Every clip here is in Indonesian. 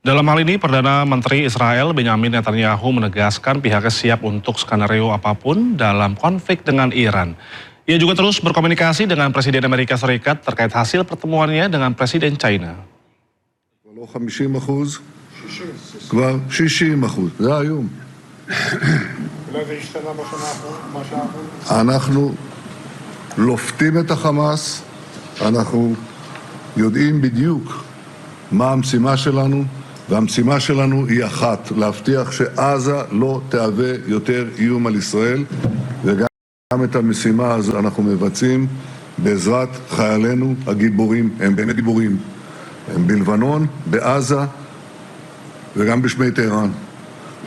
Dalam hal ini, Perdana Menteri Israel Benjamin Netanyahu menegaskan pihaknya siap untuk skenario apapun dalam konflik dengan Iran. Ia juga terus berkomunikasi dengan Presiden Amerika Serikat terkait hasil pertemuannya dengan Presiden China. לא 50%, כבר 60%, זה היום. אנחנו לופתים את החמאס, אנחנו יודעים בדיוק מה המשימה שלנו, והמשימה שלנו היא אחת, להבטיח שעזה לא תהווה יותר איום על ישראל, וגם את המשימה הזו אנחנו מבצעים בעזרת חיילינו הגיבורים, הם באמת גיבורים. הם בלבנון, בעזה וגם בשמי טהרן.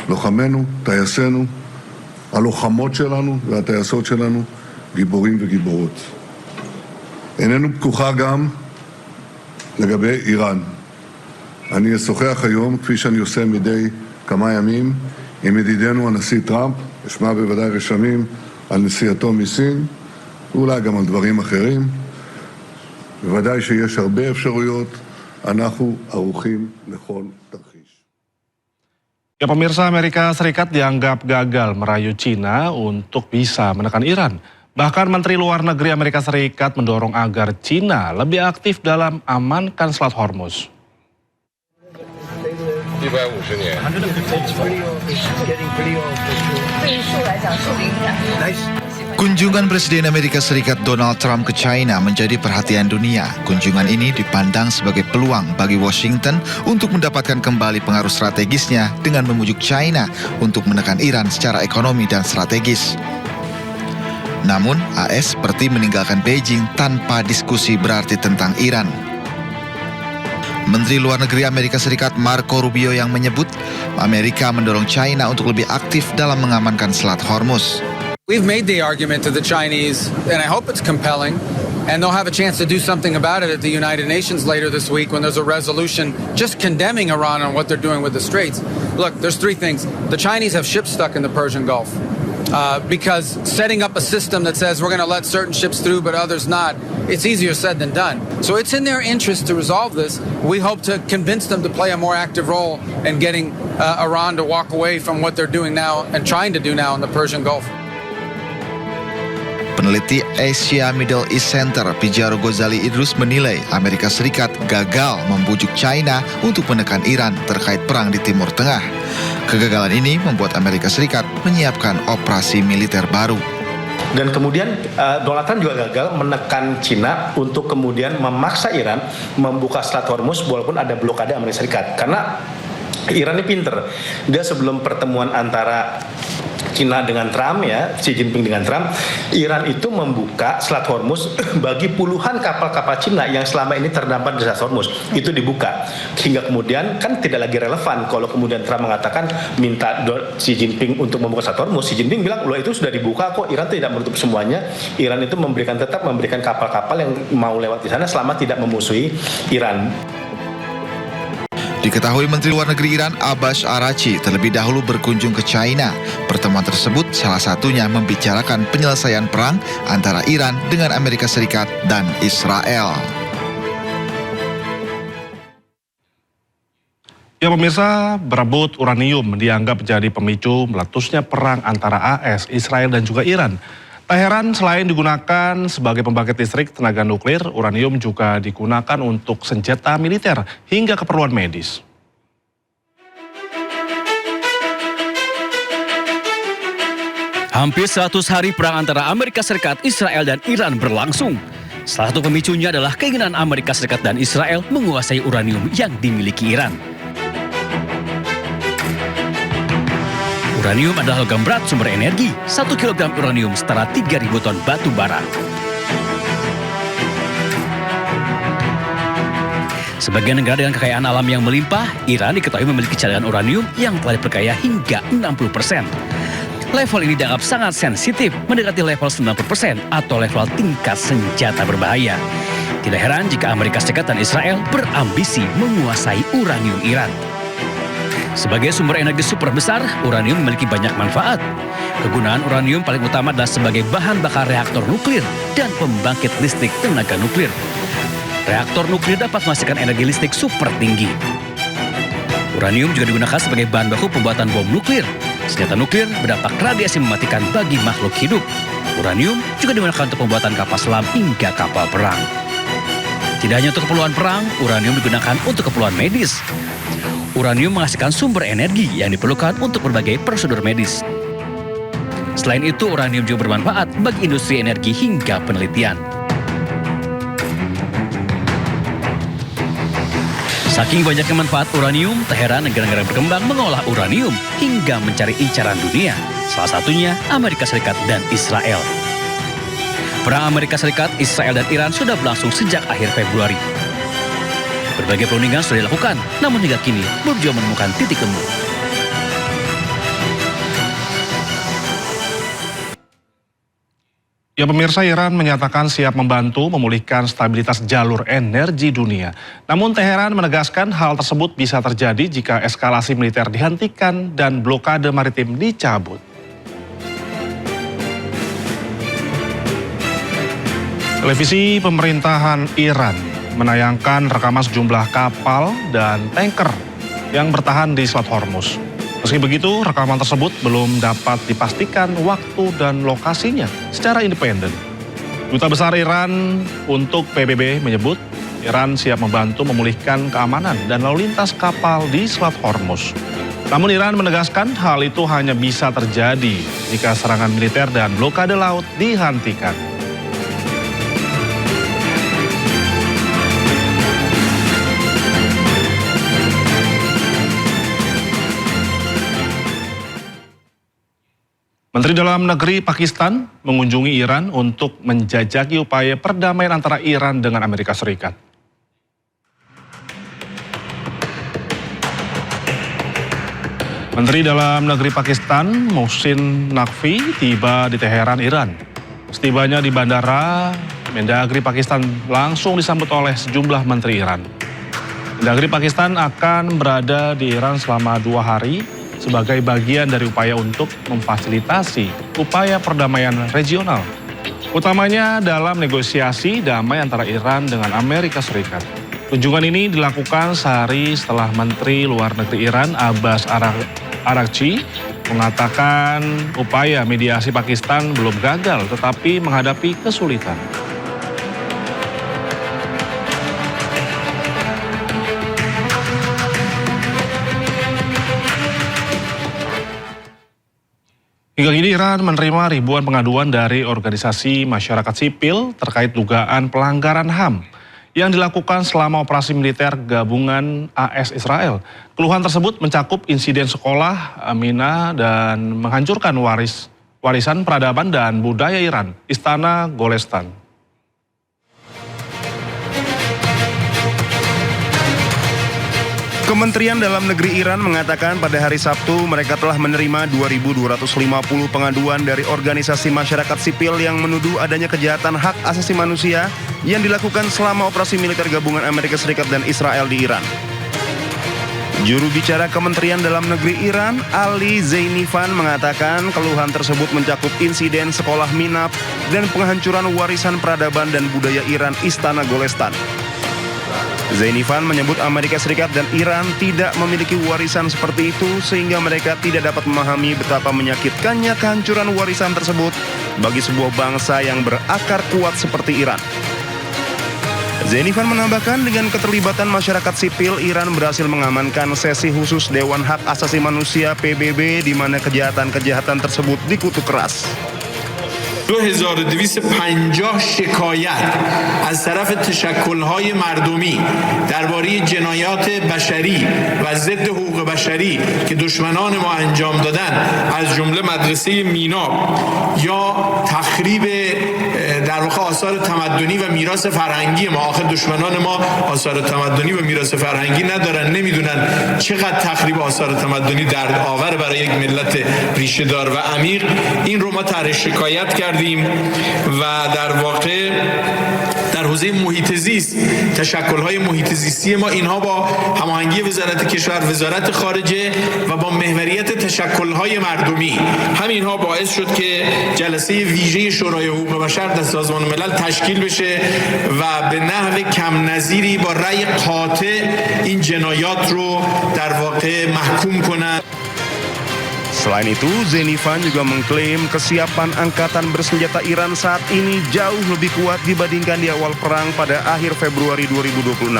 לוחמינו, טייסינו, הלוחמות שלנו והטייסות שלנו, גיבורים וגיבורות. איננו פתוחה גם לגבי איראן. אני אשוחח היום, כפי שאני עושה מדי כמה ימים, עם ידידנו הנשיא טראמפ, אשמע בוודאי רשמים על נסיעתו מסין, ואולי גם על דברים אחרים. בוודאי שיש הרבה אפשרויות, אנחנו ערוכים לכל תרחיש. Ya, pemirsa, Amerika Serikat dianggap gagal merayu Cina untuk bisa menekan Iran. Bahkan Menteri Luar Negeri Amerika Serikat mendorong agar Cina lebih aktif dalam amankan Selat Hormuz. Kunjungan Presiden Amerika Serikat Donald Trump ke China menjadi perhatian dunia. Kunjungan ini dipandang sebagai peluang bagi Washington untuk mendapatkan kembali pengaruh strategisnya dengan memujuk China untuk menekan Iran secara ekonomi dan strategis. Namun, AS seperti meninggalkan Beijing tanpa diskusi berarti tentang Iran. Menteri Luar Negeri Amerika Serikat Marco Rubio yang menyebut Amerika mendorong China untuk lebih aktif dalam mengamankan Selat Hormuz. We've made the argument to the Chinese, and I hope it's compelling, and they'll have a chance to do something about it at the United Nations later this week when there's a resolution just condemning Iran on what they're doing with the Straits. Look, there's three things. The Chinese have ships stuck in the Persian Gulf because setting up a system that says we're going to let certain ships through but others not, it's easier said than done. So it's in their interest to resolve this. We hope to convince them to play a more active role in getting Iran to walk away from what they're doing now and trying to do now in the Persian Gulf. Peneliti Asia Middle East Center Pijaro Ghazali Idrus menilai Amerika Serikat gagal membujuk China untuk menekan Iran terkait perang di Timur Tengah. Kegagalan ini membuat Amerika Serikat menyiapkan operasi militer baru. Dan kemudian Donald Trump juga gagal menekan Cina untuk kemudian memaksa Iran membuka Selat Hormuz walaupun ada blokade Amerika Serikat. Karena Iran ini pinter. Dia sebelum pertemuan antara Cina dengan Trump, ya, Xi Jinping dengan Trump, Iran itu membuka Selat Hormuz bagi puluhan kapal-kapal Cina yang selama ini terdampar di Selat Hormuz. Itu dibuka. Hingga kemudian kan tidak lagi relevan kalau kemudian Trump mengatakan minta Xi Jinping untuk membuka Selat Hormuz. Xi Jinping bilang, loh itu sudah dibuka kok, Iran tidak menutup semuanya. Iran itu tetap memberikan kapal-kapal yang mau lewat di sana selama tidak memusuhi Iran. Diketahui Menteri Luar Negeri Iran Abbas Araghchi terlebih dahulu berkunjung ke China. Pertemuan tersebut salah satunya membicarakan penyelesaian perang antara Iran dengan Amerika Serikat dan Israel. Ya, pemirsa, berebut uranium dianggap menjadi pemicu meletusnya perang antara AS, Israel dan juga Iran. Tak heran, selain digunakan sebagai pembangkit listrik tenaga nuklir, uranium juga digunakan untuk senjata militer hingga keperluan medis. Hampir 100 hari perang antara Amerika Serikat, Israel, dan Iran berlangsung. Salah satu pemicunya adalah keinginan Amerika Serikat dan Israel menguasai uranium yang dimiliki Iran. Uranium adalah logam berat sumber energi. 1 kg uranium setara 3.000 ton batu bara. Sebagai negara dengan kekayaan alam yang melimpah, Iran diketahui memiliki cadangan uranium yang telah diperkaya hingga 60%. Level ini dianggap sangat sensitif, mendekati level 90% atau level tingkat senjata berbahaya. Tidak heran jika Amerika Serikat dan Israel berambisi menguasai uranium Iran. Sebagai sumber energi super besar, uranium memiliki banyak manfaat. Kegunaan uranium paling utama adalah sebagai bahan bakar reaktor nuklir dan pembangkit listrik tenaga nuklir. Reaktor nuklir dapat menghasilkan energi listrik super tinggi. Uranium juga digunakan sebagai bahan baku pembuatan bom nuklir. Senjata nuklir berdampak radiasi mematikan bagi makhluk hidup. Uranium juga digunakan untuk pembuatan kapal selam hingga kapal perang. Tidak hanya untuk keperluan perang, uranium digunakan untuk keperluan medis. Uranium menghasilkan sumber energi yang diperlukan untuk berbagai prosedur medis. Selain itu, uranium juga bermanfaat bagi industri energi hingga penelitian. Saking banyaknya manfaat uranium, tak heran negara-negara berkembang mengolah uranium hingga mencari incaran dunia. Salah satunya Amerika Serikat dan Israel. Perang Amerika Serikat, Israel dan Iran sudah berlangsung sejak akhir Februari. Berbagai perundingan sudah dilakukan, namun hingga kini belum juga menemukan titik temu. Ya pemirsa, Iran menyatakan siap membantu memulihkan stabilitas jalur energi dunia. Namun Teheran menegaskan hal tersebut bisa terjadi jika eskalasi militer dihentikan dan blokade maritim dicabut. Televisi pemerintahan Iran menayangkan rekaman sejumlah kapal dan tanker yang bertahan di Selat Hormuz. Meski begitu, rekaman tersebut belum dapat dipastikan waktu dan lokasinya secara independen. Duta Besar Iran untuk PBB menyebut Iran siap membantu memulihkan keamanan dan lalu lintas kapal di Selat Hormuz. Namun Iran menegaskan hal itu hanya bisa terjadi jika serangan militer dan blokade laut dihentikan. Menteri Dalam Negeri Pakistan mengunjungi Iran untuk menjajaki upaya perdamaian antara Iran dengan Amerika Serikat. Menteri Dalam Negeri Pakistan, Mohsin Naqvi, tiba di Teheran, Iran. Setibanya di bandara, Mendagri Pakistan langsung disambut oleh sejumlah menteri Iran. Mendagri Pakistan akan berada di Iran selama 2 hari, sebagai bagian dari upaya untuk memfasilitasi upaya perdamaian regional, utamanya dalam negosiasi damai antara Iran dengan Amerika Serikat. Kunjungan ini dilakukan sehari setelah Menteri Luar Negeri Iran Abbas Araghchi mengatakan upaya mediasi Pakistan belum gagal tetapi menghadapi kesulitan. Hingga kini Iran menerima ribuan pengaduan dari organisasi masyarakat sipil terkait dugaan pelanggaran HAM yang dilakukan selama operasi militer gabungan AS Israel. Keluhan tersebut mencakup insiden sekolah, mina, dan menghancurkan warisan peradaban dan budaya Iran, Istana Golestan. Kementerian Dalam Negeri Iran mengatakan pada hari Sabtu mereka telah menerima 2.250 pengaduan dari organisasi masyarakat sipil yang menuduh adanya kejahatan hak asasi manusia yang dilakukan selama operasi militer gabungan Amerika Serikat dan Israel di Iran. Juru bicara Kementerian Dalam Negeri Iran, Ali Zainifan, mengatakan keluhan tersebut mencakup insiden sekolah minab dan penghancuran warisan peradaban dan budaya Iran, Istana Golestan. Zainifan menyebut Amerika Serikat dan Iran tidak memiliki warisan seperti itu sehingga mereka tidak dapat memahami betapa menyakitkannya kehancuran warisan tersebut bagi sebuah bangsa yang berakar kuat seperti Iran. Zainifan menambahkan dengan keterlibatan masyarakat sipil, Iran berhasil mengamankan sesi khusus Dewan Hak Asasi Manusia PBB di mana kejahatan-kejahatan tersebut dikutuk keras. 2250 شکایت از طرف تشکل‌های مردمی درباره جنایات بشری و ضد حقوق بشری که دشمنان ما انجام دادن از جمله مدرسه میناب یا تخریب در واقع آثار تمدنی و میراث فرهنگی ما. آخر دشمنان ما آثار تمدنی و میراث فرهنگی ندارن، نمیدونن چقدر تخریب آثار تمدنی دردآور برای یک ملت ریشه دار و عمیق. این رو ما طرح شکایت کردیم و در واقع در حوزه محیط زیست تشکل‌های محیط زیستی ما اینها با هماهنگی وزارت کشور وزارت خارجه و با محوریت تشکل‌های مردمی همینها باعث شد که جلسه ویژه شورای حقوق بشر در سازمان ملل تشکیل بشه و به نحو کم نظیری با رأی قاطع این جنایات رو در واقع محکوم کنند. Selain itu, Zenifan juga mengklaim kesiapan angkatan bersenjata Iran saat ini jauh lebih kuat dibandingkan di awal perang pada akhir Februari 2026.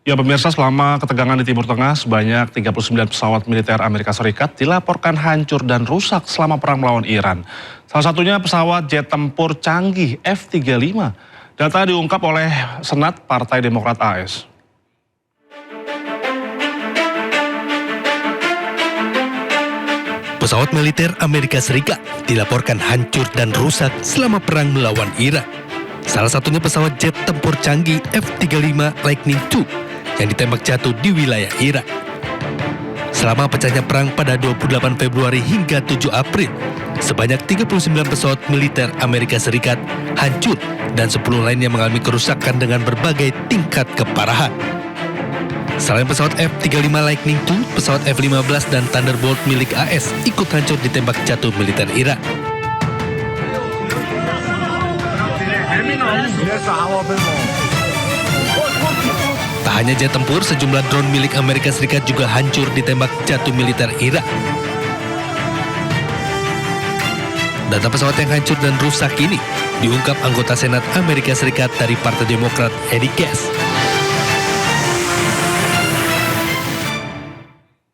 Ya pemirsa, selama ketegangan di Timur Tengah, sebanyak 39 pesawat militer Amerika Serikat dilaporkan hancur dan rusak selama perang melawan Iran. Salah satunya pesawat jet tempur canggih F-35. Data diungkap oleh Senat Partai Demokrat AS. Pesawat militer Amerika Serikat dilaporkan hancur dan rusak selama perang melawan Iran. Salah satunya pesawat jet tempur canggih F-35 Lightning II yang ditembak jatuh di wilayah Irak. Selama pecahnya perang pada 28 Februari hingga 7 April, sebanyak 39 pesawat militer Amerika Serikat hancur dan 10 lainnya mengalami kerusakan dengan berbagai tingkat keparahan. Selain pesawat F-35 Lightning II, pesawat F-15 dan Thunderbolt milik AS ikut hancur ditembak jatuh militer Irak. Tak hanya jet tempur, sejumlah drone milik Amerika Serikat juga hancur ditembak jatuh militer Irak. Data pesawat yang hancur dan rusak ini diungkap anggota Senat Amerika Serikat dari Partai Demokrat Eddie Cass.